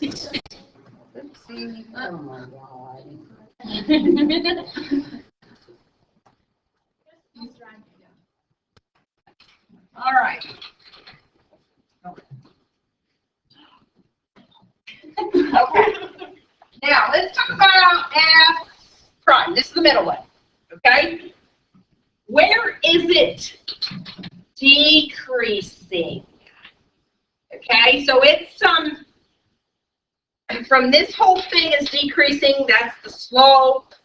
Oopsie. Oh my God. All right. Okay. Now let's talk about f prime. This is the middle one. Okay. Where is it decreasing? Okay, so it's from this whole thing is decreasing. That's the slope.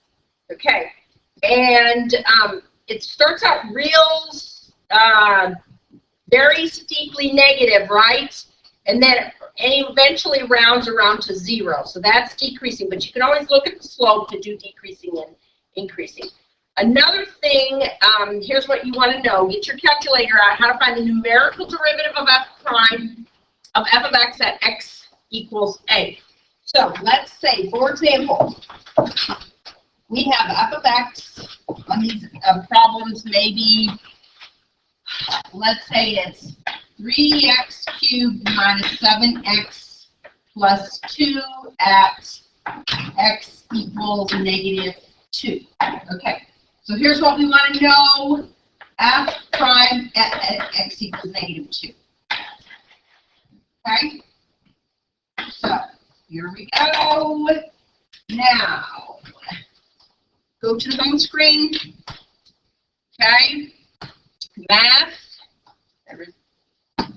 Okay, and it starts out real very steeply negative, right? And then it eventually rounds around to 0. So that's decreasing, but you can always look at the slope to do decreasing and increasing. Another thing, here's what you want to know. Get your calculator out, how to find the numerical derivative of f prime of f of x at x equals a. So let's say, for example, we have f of x on these problems, maybe, let's say it's 3x cubed minus 7x plus 2 at x equals negative 2. Okay, so here's what we want to know. F prime at x equals negative 2. Okay, so here we go. Now, go to the home screen. Okay, math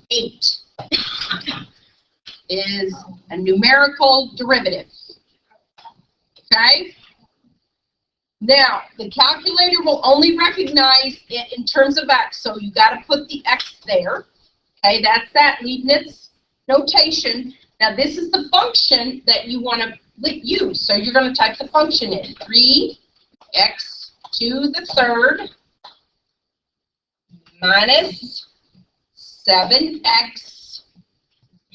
8 is a numerical derivative. Okay? Now, the calculator will only recognize it in terms of x, so you got to put the x there. Okay, that's that Leibniz notation. Now, this is the function that you want to use, so you're going to type the function in. 3x to the third minus 7x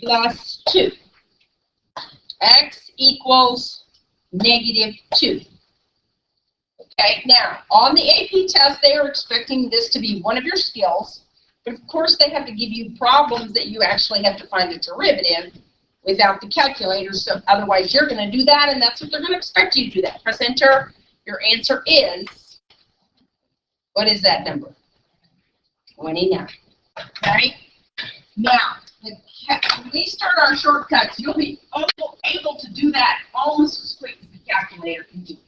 plus 2. X equals negative 2. Okay, now, on the AP test, they are expecting this to be one of your skills, but of course they have to give you problems that you actually have to find a derivative without the calculator, so otherwise you're going to do that, and that's what they're going to expect you to do that. Press enter. Your answer is, what is that number? 29. Okay? Now, when we start our shortcuts, you'll be able to do that almost as quick as the calculator can do it.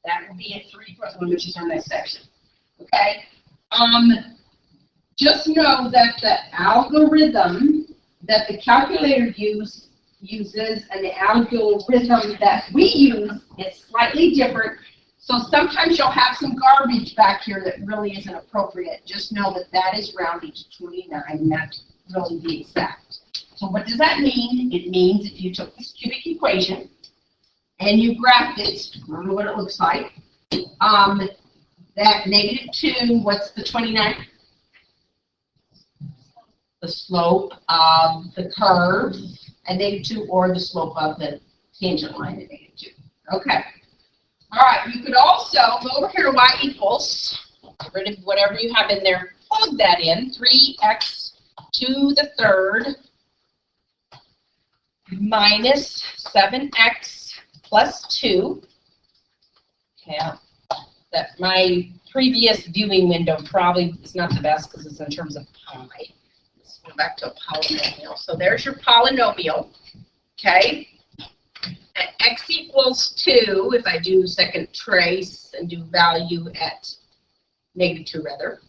That will be at 3 plus 1, which is our next section. Okay? Just know that the algorithm that the calculator uses and the algorithm that we use is slightly different. So sometimes you'll have some garbage back here that really isn't appropriate. Just know that that is rounding to 29, and that's really the exact. So what does that mean? It means if you took this cubic equation and you graphed it, remember what it looks like, that negative 2, what's the 29? The slope of the curve at negative 2, or the slope of the tangent line at negative 2. Okay. All right, you could also go over here, y equals, get rid of whatever you have in there, plug that in, 3x to the third minus 7x plus 2. Okay, that my previous viewing window probably is not the best because it's in terms of pi. Let's go back to a polynomial. So there's your polynomial, okay? At x equals 2, if I do second trace and do value at negative 2 rather.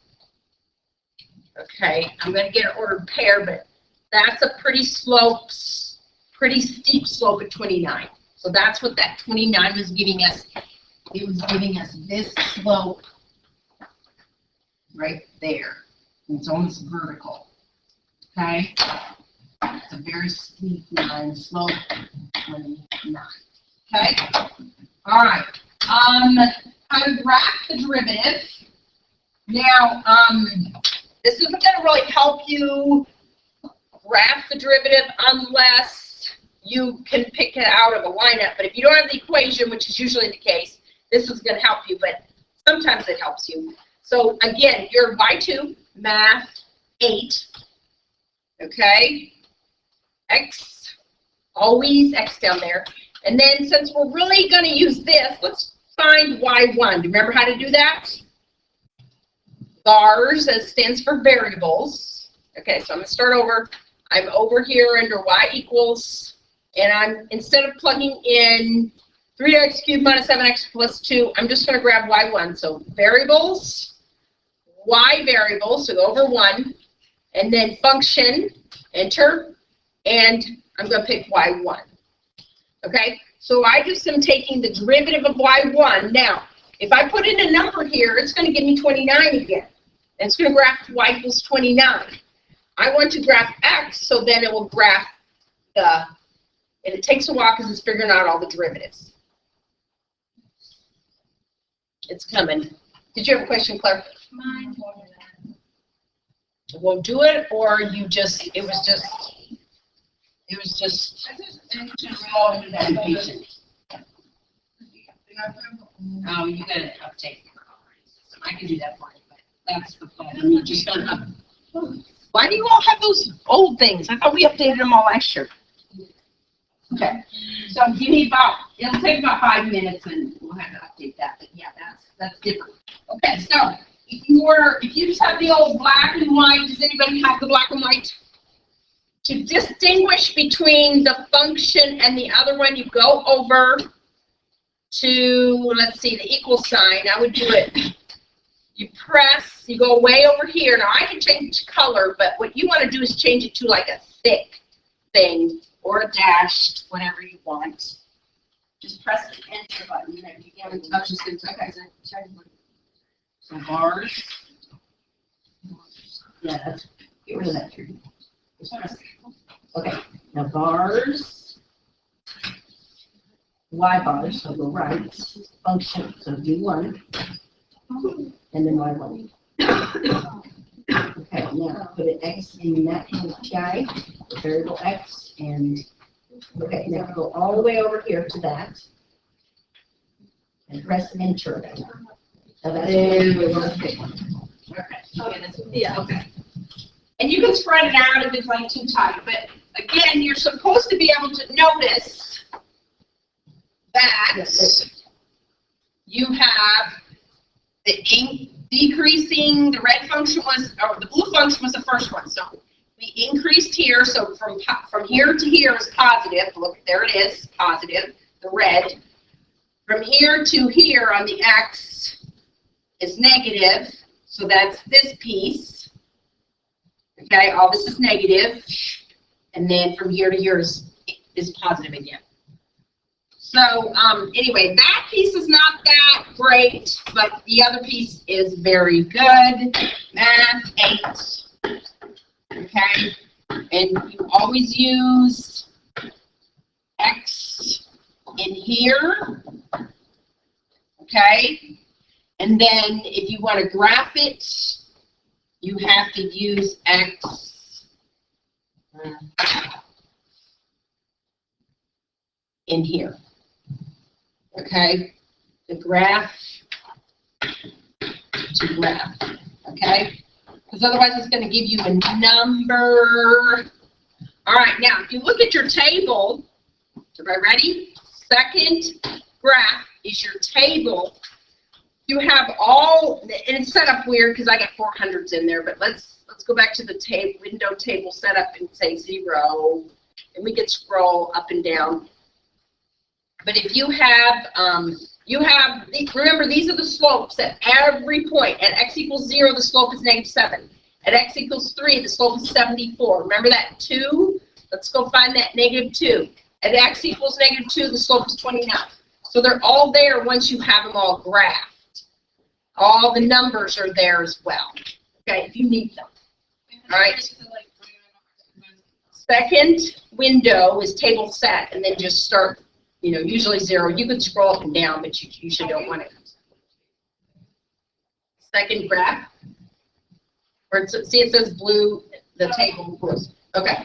Okay, I'm going to get an ordered pair, but that's a pretty steep slope at 29. So that's what that 29 was giving us. It was giving us this slope right there. It's almost vertical. Okay? It's a very steep line, slope 29. Okay? All right. How to graph the derivative. Now, this isn't going to really help you graph the derivative unless you can pick it out of a lineup. But if you don't have the equation, which is usually the case, this is going to help you, but sometimes it helps you. So again, your y2, math 8, okay? X Always X down there. And then since we're really going to use this, let's find Y1. Do you remember how to do that? Vars, that stands for variables. Okay, so I'm going to start over. I'm over here under Y equals, and I'm, instead of plugging in 3x cubed minus 7x plus 2, I'm just going to grab Y1. So variables, Y variables, so go over 1, and then function, enter, and I'm going to pick Y1. Okay, so I just am taking the derivative of Y1. Now, if I put in a number here, it's going to give me 29 again. And it's going to graph Y equals 29. I want to graph X, so then it will graph the, and it takes a while because it's figuring out all the derivatives. It's coming. Did you have a question, Claire? Mine. We'll do it, or you just, it was just. Oh, you got to update your operating system. I can do that for you, but that's the plan. I'm just going to Why do you all have those old things? I thought we updated them all last year. Okay, so give me about, it'll take about 5 minutes and we'll have to update that, but yeah, that's different. Okay, so if you just have the old black and white, does anybody have the black and white? To distinguish between the function and the other one, you go over to, let's see, the equal sign. I would do it. You press, you go way over here. Now, I can change color, but what you want to do is change it to like a thick thing or a dashed, whatever you want. Just press the enter button. You can touch this. Okay. So bars. Yeah, that's, get rid of that tree. Okay, now bars, Y bars, so go right, function, so do 1, and then Y1. Okay, now put an X in that guy, the variable X, and, okay, now go all the way over here to that, and press enter. Now that's okay. Yeah, okay. And you can spread it out if it's like too tight, but again, you're supposed to be able to notice that you have the decreasing, the red function was, or the blue function was the first one. So we increased here, so from here to here is positive. Look, there it is, positive, the red. From here to here on the X is negative, so that's this piece. Okay, all this is negative, and then from here to here is positive again. So anyway, that piece is not that great, but the other piece is very good. Math 8. Okay, and you always use X in here. Okay, and then if you want to graph it, you have to use X in here. Okay? The graph to graph. Okay? Because otherwise it's going to give you a number. All right, now if you look at your table, everybody ready? Second graph is your table. You have all, and it's set up weird because I got 400s in there, but let's go back to the window table setup and say 0, and we can scroll up and down. But if you have, remember these are the slopes at every point. At x equals 0, the slope is -7. At x equals 3, the slope is 74. Remember that 2? Let's go find that -2. At x equals -2, the slope is 29. So they're all there once you have them all graphed. All the numbers are there as well, okay, if you need them. All right. Second window is table set, and then just start, usually 0. You could scroll up and down, but you usually don't want it. Second graph. Or see, it says blue, the table blue. Okay.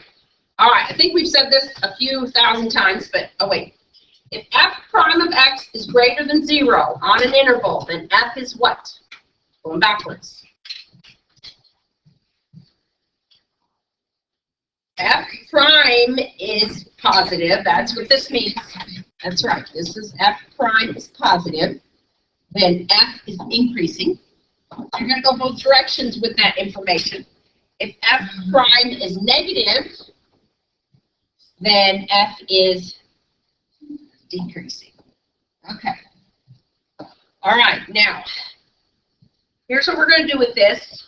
All right, I think we've said this a few thousand times, but, oh, wait. If f prime of x is greater than 0 on an interval, then f is what? Going backwards. F prime is positive. That's what this means. That's right. This is F prime is positive. Then F is increasing. You're going to go both directions with that information. If F prime is negative, then F is decreasing. Okay. All right. Now, here's what we're going to do with this.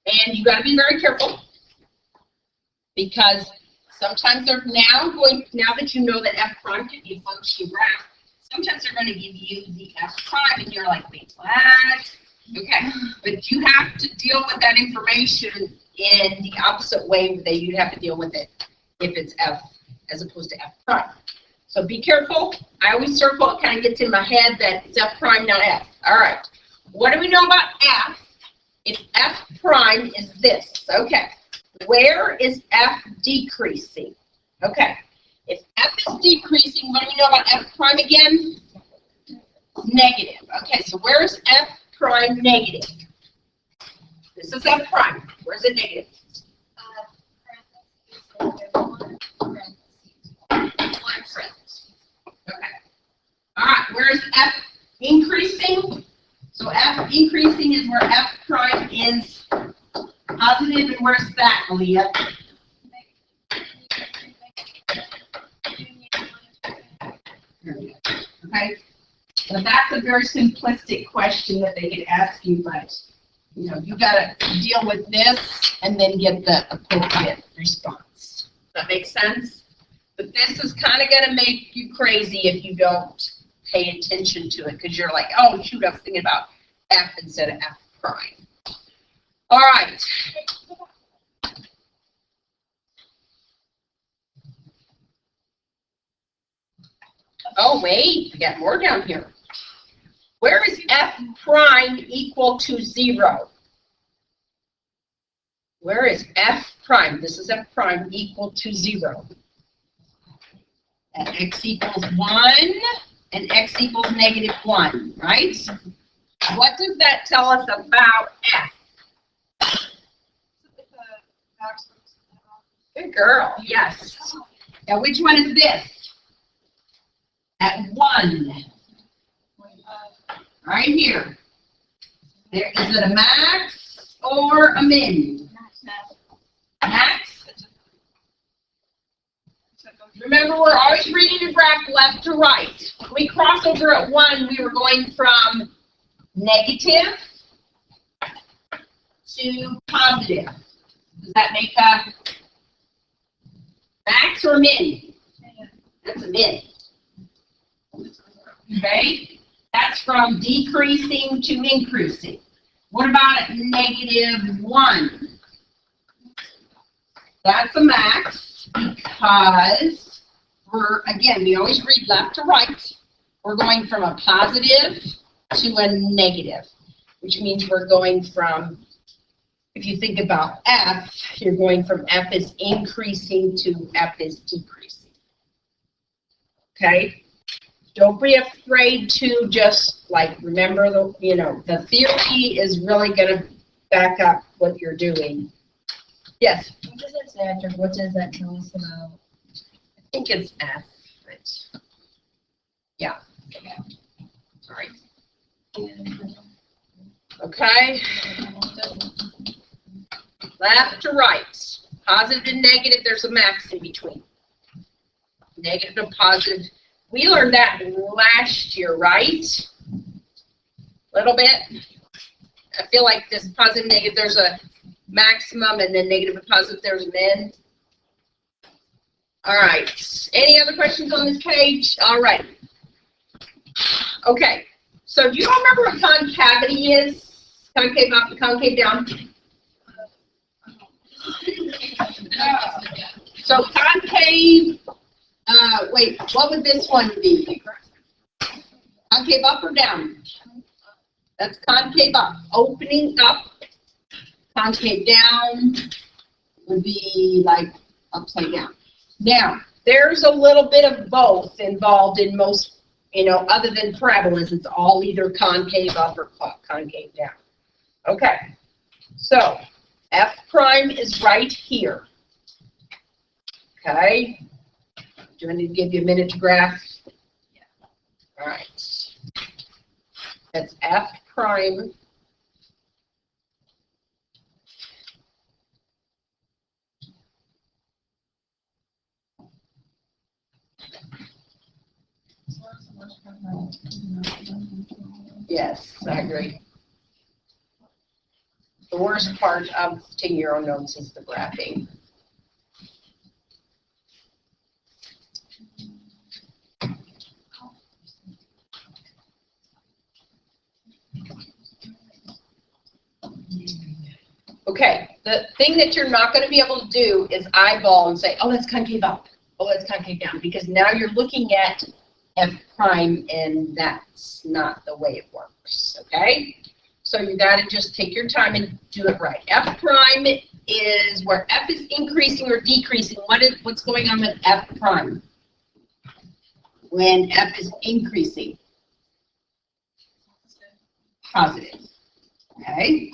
And you got to be very careful because sometimes they're now that you know that F prime can be a function graph, sometimes they're going to give you the F prime and you're like, wait, what? Okay, but you have to deal with that information in the opposite way that you'd have to deal with it if it's F as opposed to F prime. So be careful. I always circle, it kind of gets in my head that it's F prime, not F. All right, what do we know about F? If F prime is this, okay. Where is F decreasing? Okay, if F is decreasing, what do we know about F prime again? Negative. Okay, so where is F prime negative? This is F prime. Where's it negative? Okay. All right, where's F increasing? So F increasing is where F prime is positive, and where's that, Aaliyah? Okay, so that's a very simplistic question that they could ask you, but you know, you gotta deal with this and then get the appropriate response. Does that make sense? But this is kind of gonna make you crazy if you don't pay attention to it, because you're like, oh shoot, I was thinking about F instead of F prime. All right. Oh, wait, we got more down here. Where is F prime equal to 0? Where is F prime? This is F prime equal to 0. At x equals 1 and x equals -1, right? What does that tell us about F? Good girl, yes. Now, which one is this? At 1. Right here. There, is it a max or a min? Max? Remember, we're always reading the graph left to right. When we cross over at 1, we were going from negative to positive. Does that make a max or min? That's a min. Okay? That's from decreasing to increasing. What about at -1? That's a max because we always read left to right. We're going from a positive to a negative, which means we're going from, if you think about F, you're going from F is increasing to F is decreasing. Okay? Don't be afraid to just remember the theory is really going to back up what you're doing. Yes? What does it say after? What does that tell us about? I think it's F. But yeah. Sorry. Okay. Left to right. Positive and negative, there's a max in between. Negative to positive. We learned that last year, right? A little bit. I feel like this positive, negative, there's a maximum, and then negative and positive, there's a min. All right. Any other questions on this page? All right. Okay. So do you remember what concavity is? Concave up, concave down. So concave. Wait, what would this one be? Concave up or down? That's concave up. Opening up. Concave down would be like upside down. Now, there's a little bit of both involved in most, other than parabolas. It's all either concave up or concave down. Okay. So, F prime is right here. Okay. Do I need to give you a minute to graph? Yeah. All right. That's F prime. Yes, I agree. The worst part of taking your own notes is the graphing. Okay, the thing that you're not going to be able to do is eyeball and say, oh, that's concave up. Oh, that's concave down. Because now you're looking at F prime, and that's not the way it works. Okay? So you got to just take your time and do it right. F prime is where F is increasing or decreasing. What's going on with F prime? When F is increasing. Positive. Okay?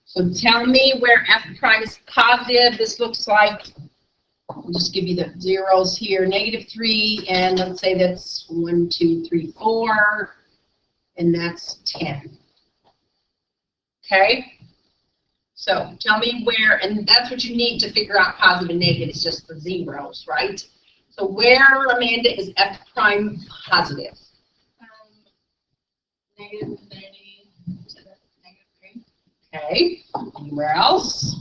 So tell me where F prime is positive. This looks like, I'll just give you the zeros here, -3, and let's say that's 1, 2, 3, 4, and that's 10. Okay? So tell me where, and that's what you need to figure out positive and negative, it's just the zeros, right? So where, Amanda, is F prime positive? -30 to -3. Okay. Anywhere else?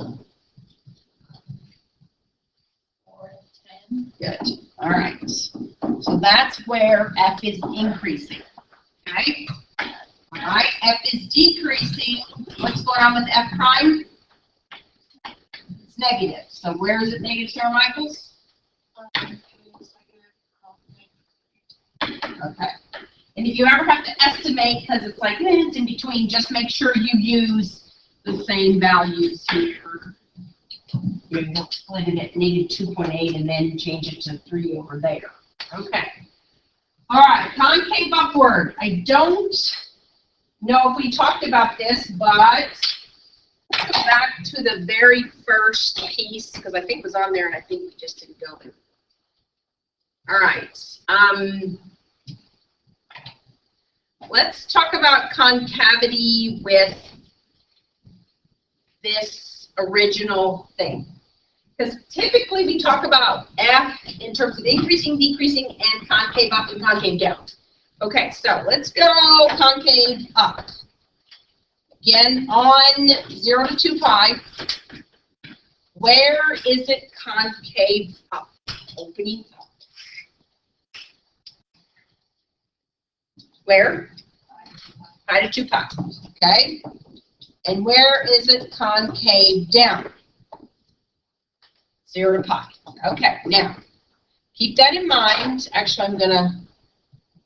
4 to 10. Good. All right. So that's where F is increasing. Okay? All right. F is decreasing. What's going on with F prime? It's negative. So where is it negative, Sarah Michaels? Okay. And if you ever have to estimate, because it's like, it's in between, just make sure you use the same values here. You're splitting it -2.8 and then change it to 3 over there. Okay. All right, concave upward. I don't know if we talked about this, but let's go back to the very first piece, because I think it was on there and I think we just didn't go there. All right. Let's talk about concavity with this original thing. Because typically we talk about F in terms of increasing, decreasing, and concave up and concave down. Okay, so let's go concave up. Again, on 0 to 2 pi, where is it concave up? Opening up. Where? Pi to 2 pi. Okay? And where is it concave down? 0 to pi. Okay, now, keep that in mind. Actually, I'm going to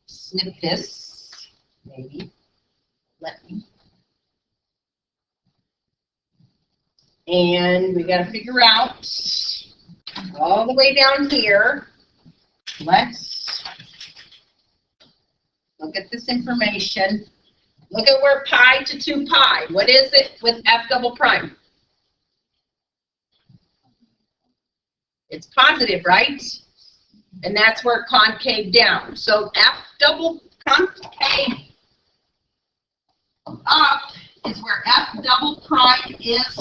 snip this, maybe. Let me. And we got to figure out all the way down here. Let's look at this information. Look at where pi to 2 pi. What is it with F double prime? It's positive, right? And that's where concave down. So F double concave up is where F double prime is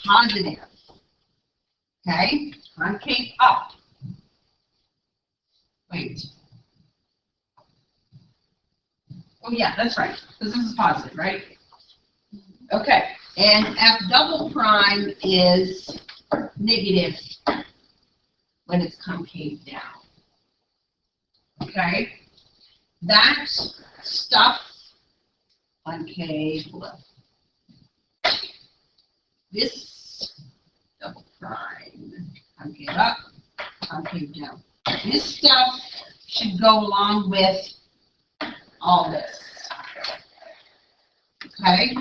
positive. Okay? Concave up. Wait. Oh yeah, that's right. Because this is positive, right? Okay. And F double prime is negative when it's concave down. Okay? That stuff, concave left. This double prime, concave up, concave down. This stuff should go along with all this. Okay?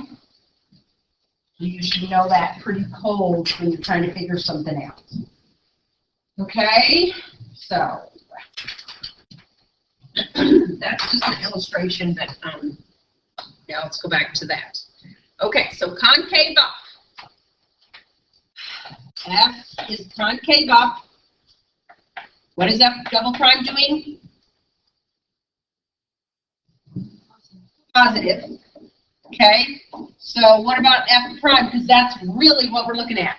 You should know that pretty cold when you're trying to figure something out. Okay? So, that's just an illustration, but now let's go back to that. Okay, so concave up. F is concave up. What is F double prime doing? Positive. Okay, so what about F prime? Because that's really what we're looking at.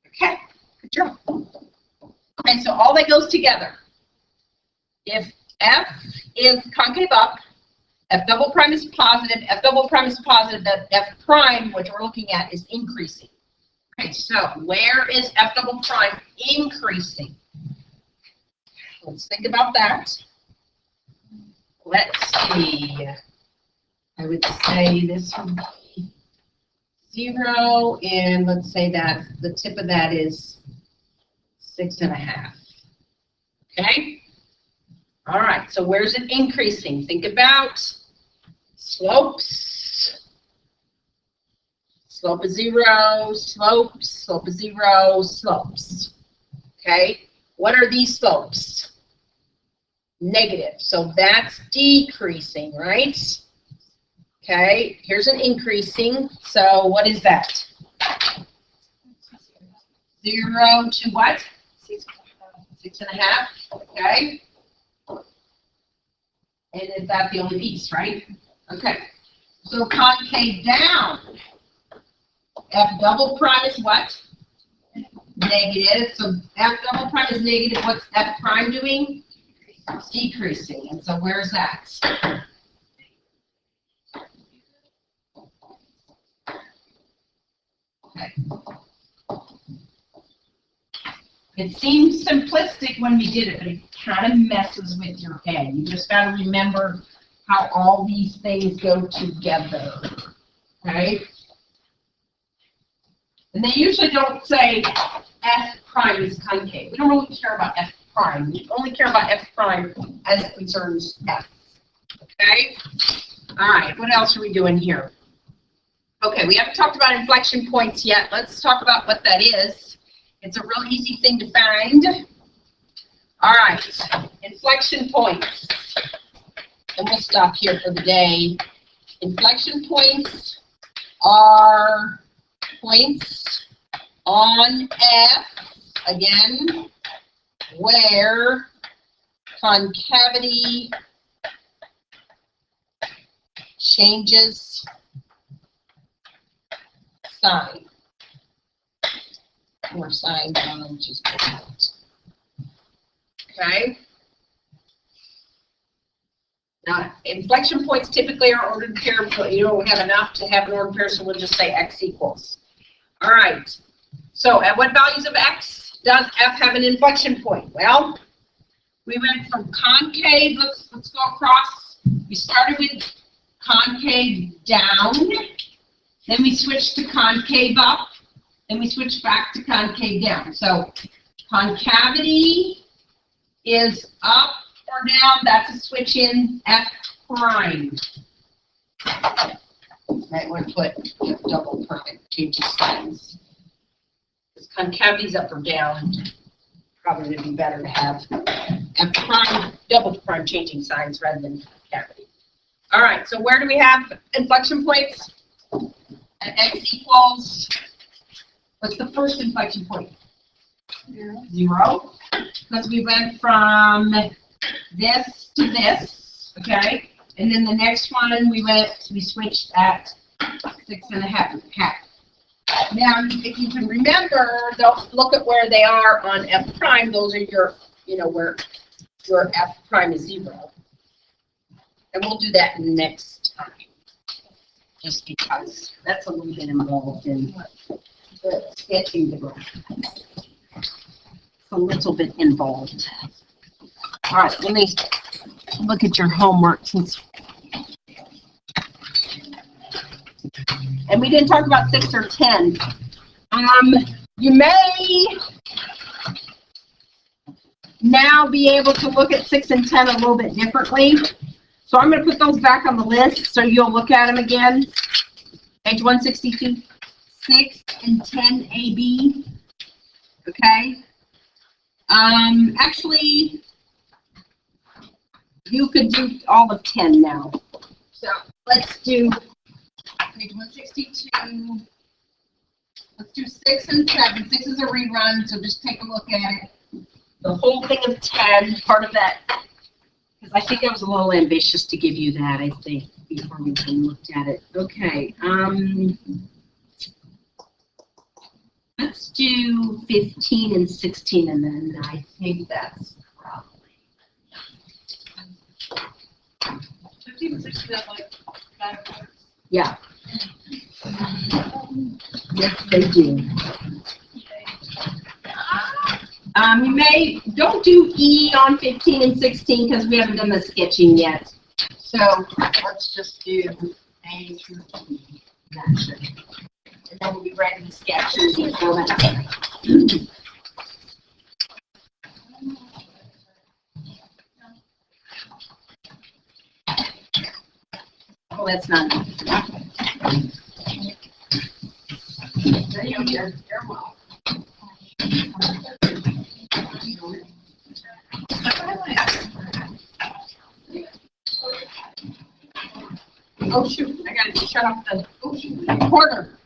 Okay, good job. Okay, so all that goes together. If F is concave up, F double prime is positive, F double prime is positive, that F prime, which we're looking at, is increasing. Okay, so where is F double prime increasing? Let's think about that. Let's see. I would say this would be 0, and let's say that the tip of that is 6.5. Okay? All right, so where's it increasing? Think about slopes. Slope is 0, slopes, slope is 0, slopes. Okay? What are these slopes? Negative, so that's decreasing, right? Okay, here's an increasing, so what is that? 0 to what? 6.5, okay? And is that the only piece, right? Okay, so concave down. F double prime is what? Negative, so F double prime is negative, what's F prime doing? It's decreasing, and so where's that? Okay. It seems simplistic when we did it, but it kind of messes with your head. You just got to remember how all these things go together, okay? And they usually don't say F prime is concave. We don't really care about F prime. We only care about F prime as it concerns F. Okay? All right, what else are we doing here? Okay, we haven't talked about inflection points yet. Let's talk about what that is. It's a real easy thing to find. All right, inflection points. And we'll stop here for the day. Inflection points are points on F, again, where concavity changes sign. Or sign down, just okay. Now, inflection points typically are ordered pair, but you don't have enough to have an ordered pair, so we'll just say X equals. All right. So, at what values of X does F have an inflection point? Well, we went from concave. Let's go across. We started with concave down, then we switched to concave up, then we switched back to concave down. So, concavity is up or down. That's a switch in F prime. Might want to put F double prime, change the signs. Because concavity is up or down. Probably would be better to have F prime, double prime changing signs rather than concavity. All right, so where do we have inflection points? At X equals, what's the first inflection point? 0. Because we went from this to this, okay? And then the next one we switched at 6.5. Now, if you can remember, don't look at where they are on F prime. Those are your, where your F prime is 0. And we'll do that next time, just because that's a little bit involved in the sketching degree. A little bit involved. All right, let me look at your homework and we didn't talk about 6 or 10. You may now be able to look at 6 and 10 a little bit differently. So I'm going to put those back on the list so you'll look at them again. Page 162, 6 and 10 AB. Okay. Actually, you could do all of 10 now. So let's do page 162, Let's do 6 and 7. 6 is a rerun, so just take a look at it. The whole thing of 10, part of that, because I think I was a little ambitious to give you that, I think, before we even looked at it. Okay, let's do 15 and 16, and then I think that's probably. 15 and 16, that's like 5 hours. Yeah. Yes, they do. Don't do E on 15 and 16 because we haven't done the sketching yet. So let's just do A through E. That should. And then we'll be ready to sketch and throw that. Oh, that's not. There you go. You're welcome. Oh shoot, I gotta shut off the corner.